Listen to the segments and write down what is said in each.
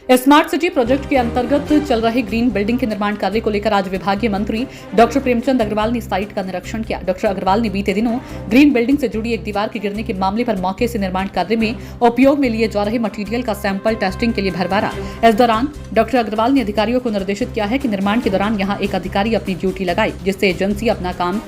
Smart city project के अंतर्गत चल रहे ग्रीन बिल्डिंग के निर्माण कार्य को लेकर आज विभागीय मंत्री डॉक्टर प्रेमचंद अग्रवाल ने साइट का निरीक्षण किया। डॉक्टर अग्रवाल ने बीते दिनों ग्रीन बिल्डिंग से जुड़ी एक दीवार के गिरने के मामले पर मौके से निर्माण कार्य में उपयोग में लिए जा रहे मटीरियल का सैंपल टेस्टिंग के लिए भरवाया। इस दौरान डॉक्टर अग्रवाल ने अधिकारियों को निर्देशित किया है कि निर्माण के दौरान यहाँ एक अधिकारी अपनी ड्यूटी लगाए, जिससे एजेंसी अपना काम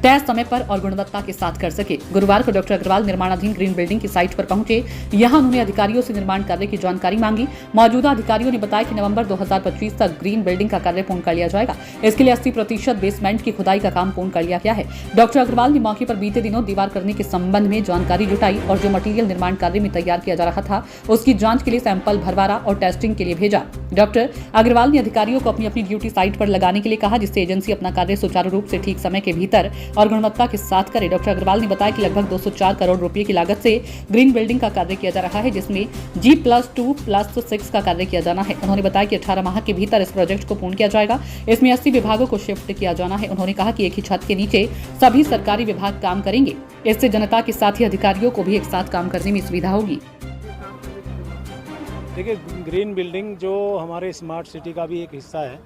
तय समय पर और गुणवत्ता के साथ कर सके। गुरुवार को डॉक्टर अग्रवाल निर्माणाधीन ग्रीन बिल्डिंग की साइट पर पहुंचे। यहां उन्होंने अधिकारियों से निर्माण कार्य की जानकारी मांगी। मौजूदा अधिकारियों ने बताया कि नवंबर 2025 तक ग्रीन बिल्डिंग का कार्य पूर्ण कर लिया जाएगा। इसके लिए 80% बेसमेंट की खुदाई का काम पूर्ण कर लिया गया है। डॉक्टर अग्रवाल ने मौके पर बीते दिनों दीवार करने के संबंध में जानकारी जुटाई और जो मटीरियल निर्माण कार्य में तैयार किया जा रहा था उसकी जांच के लिए सैंपल भरवाया और टेस्टिंग के लिए भेजा। डॉक्टर अग्रवाल ने अधिकारियों को अपनी अपनी ड्यूटी साइट पर लगाने के लिए कहा, जिससे एजेंसी अपना कार्य सुचारू रूप से ठीक समय के भीतर और गुणवत्ता के साथ करे। डॉक्टर अग्रवाल ने बताया कि लगभग 204 करोड़ रुपए की लागत से ग्रीन बिल्डिंग का कार्य किया जा रहा है, जिसमें G+2+6 का कार्य किया जाना है। उन्होंने बताया कि 18 माह के भीतर इस प्रोजेक्ट को पूर्ण किया जाएगा। इसमें 80 विभागों को शिफ्ट किया जाना है। उन्होंने कहा कि एक ही छत के नीचे सभी सरकारी विभाग काम करेंगे। इससे जनता के साथ ही अधिकारियों को भी एक साथ काम करने में सुविधा होगी। देखिए, ग्रीन बिल्डिंग जो हमारे स्मार्ट सिटी का भी एक हिस्सा है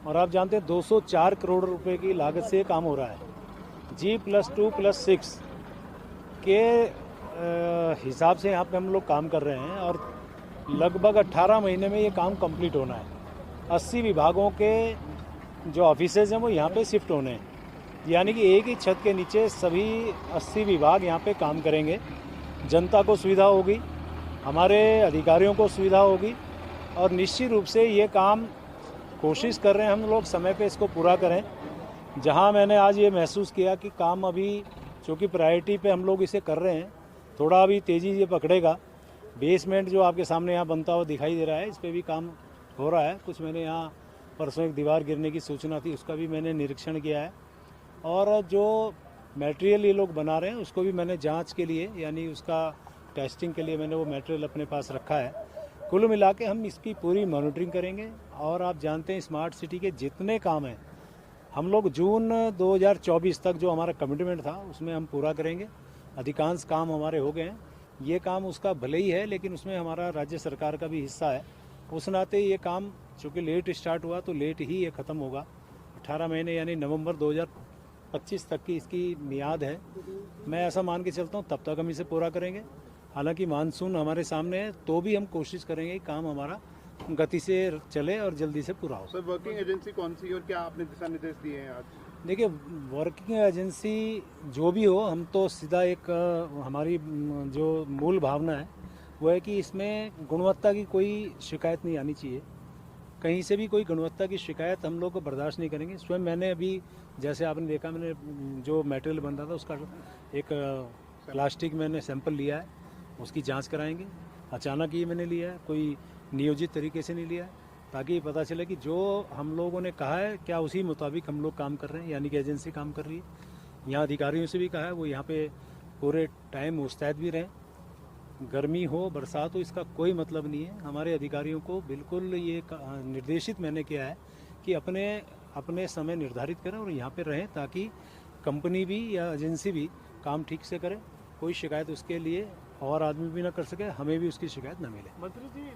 और आप जानते हैं 204 करोड़ रुपए की लागत से काम हो रहा है। G+2+6 के हिसाब से यहाँ पे हम लोग काम कर रहे हैं और लगभग 18 महीने में ये काम कंप्लीट होना है। 80 विभागों के जो ऑफिसेज हैं वो यहाँ पे शिफ्ट होने हैं, यानी कि एक ही छत के नीचे सभी 80 विभाग यहाँ पे काम करेंगे। जनता को सुविधा होगी, हमारे अधिकारियों को सुविधा होगी और निश्चित रूप से ये काम कोशिश कर रहे हैं हम लोग समय पे इसको पूरा करें। जहां मैंने आज ये महसूस किया कि काम अभी चूँकि प्रायोरिटी पे हम लोग इसे कर रहे हैं, थोड़ा अभी तेज़ी ये पकड़ेगा। बेसमेंट जो आपके सामने यहाँ बनता हुआ दिखाई दे रहा है, इस पर भी काम हो रहा है। कुछ मैंने यहाँ परसों एक दीवार गिरने की सूचना थी, उसका भी मैंने निरीक्षण किया है और जो मटेरियल ये लोग बना रहे हैं उसको भी मैंने जाँच के लिए यानी उसका टेस्टिंग के लिए मैंने वो मटेरियल अपने पास रखा है। कुल मिला के हम इसकी पूरी मॉनिटरिंग करेंगे और आप जानते हैं स्मार्ट सिटी के जितने काम हैं हम लोग जून 2024 तक जो हमारा कमिटमेंट था उसमें हम पूरा करेंगे। अधिकांश काम हमारे हो गए हैं। ये काम उसका भले ही है लेकिन उसमें हमारा राज्य सरकार का भी हिस्सा है। उस नाते ये काम चूँकि लेट स्टार्ट हुआ तो लेट ही ये ख़त्म होगा। 18 महीने यानी नवंबर 2025 तक की इसकी मियाद है। मैं ऐसा मान के चलता हूँ तब तक हम इसे पूरा करेंगे। हालांकि मानसून हमारे सामने है तो भी हम कोशिश करेंगे कि काम हमारा गति से चले और जल्दी से पूरा हो। सर, वर्किंग एजेंसी कौन सी और क्या आपने दिशा निर्देश दिए हैं आज? देखिए, वर्किंग एजेंसी जो भी हो, हम तो सीधा एक हमारी जो मूल भावना है वो है कि इसमें गुणवत्ता की कोई शिकायत नहीं आनी चाहिए। कहीं से भी कोई गुणवत्ता की शिकायत हम लोग को बर्दाश्त नहीं करेंगे। स्वयं मैंने अभी जैसे आपने देखा, मैंने जो मटेरियल बन रहा था उसका एक प्लास्टिक मैंने सैंपल लिया है, उसकी जांच कराएंगे। अचानक ही मैंने लिया है, कोई नियोजित तरीके से नहीं लिया है, ताकि ये पता चले कि जो हम लोगों ने कहा है क्या उसी मुताबिक हम लोग काम कर रहे हैं, यानी कि एजेंसी काम कर रही है। यहाँ अधिकारियों से भी कहा है वो यहाँ पे पूरे टाइम मुस्तैद भी रहें। गर्मी हो बरसात हो इसका कोई मतलब नहीं है। हमारे अधिकारियों को बिल्कुल ये निर्देशित मैंने किया है कि अपने समय निर्धारित करें और यहाँ पे रहें, ताकि कंपनी भी या एजेंसी भी काम ठीक से करे। कोई शिकायत उसके लिए और आदमी भी ना कर सके, हमें भी उसकी शिकायत ना मिले। मंत्री जी